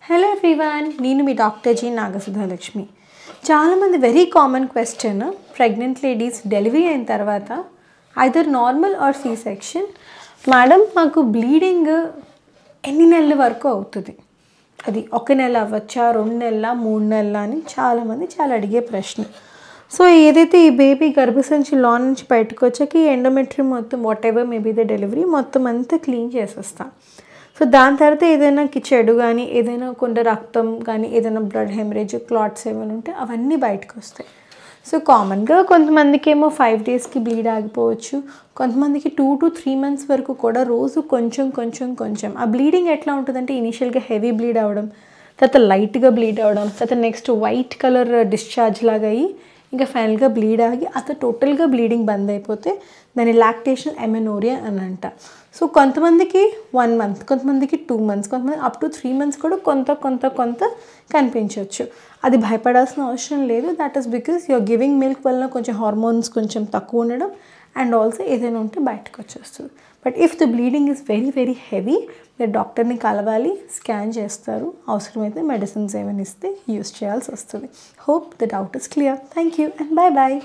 Hello everyone, నేను మీ doctor G Nagasudhalakshmi. చాలామంది very common question, pregnant ladies delivery అయిన తర్వాత either normal or C section, madam మాకు bleeding ఎన్ని నెలల వరకు అవుతుంది, అది 1 నెల అవ్వచ్చా, 2 నెలల, 3 నెలల అని చాలామంది అడిగే ప్రశ్న. సో ఏదైతే ఈ బేబీ గర్భసంచి లోన్ నుంచి బయటకు వచ్చాక ఈ ఎండోమెట్రియం మొత్తం what ever maybe the delivery మొత్తం అంతా క్లీన్ చేసేస్తాం. సో దాని తర్వాత ఏదైనా చెడు కానీ, ఏదైనా కొంత రక్తం కానీ, ఏదైనా బ్లడ్ హెమరేజ్, క్లాట్స్ ఏమైనా ఉంటే అవన్నీ బయటకు వస్తాయి. సో కామన్గా కొంతమందికి ఏమో 5 డేస్కి బ్లీడ్ ఆగిపోవచ్చు, కొంతమందికి 2 to 3 మంత్స్ వరకు కూడా రోజు కొంచెం ఆ బ్లీడింగ్ ఎట్లా ఉంటుందంటే ఇనీషియల్గా హెవీ బ్లీడ్ అవ్వడం, తర్వాత లైట్గా బ్లీడ్ అవ్వడం, తర్వాత నెక్స్ట్ వైట్ కలర్ డిశ్చార్జ్ లాగా అయ్యి ఇంకా ఫైనల్గా బ్లీడ్ ఆగి అసలు టోటల్గా బ్లీడింగ్ బంద్ అయిపోతే దాన్ని లాక్టేషనల్ ఎమెనోరియా అని అంట. సో కొంతమందికి 1 మంత్, కొంతమందికి 2 మంత్స్, కొంతమంది అప్ టు 3 మంత్స్ కూడా కొంత కనిపించవచ్చు. అది భయపడాల్సిన అవసరం లేదు. That is because you're giving milk వల్ల కొంచెం హార్మోన్స్ కొంచెం తక్కువ ఉండడం అండ్ ఆల్సో ఏదైనా ఉంటే బయటకు వచ్చేస్తుంది. But if the bleeding is very heavy, మీరు డాక్టర్ని కలవాలి, స్కాన్ చేస్తారు, అవసరమైతే మెడిసిన్స్ ఏమైనా ఇస్తే యూస్ చేయాల్సి వస్తుంది. Hope the doubt is clear. Thank you and bye.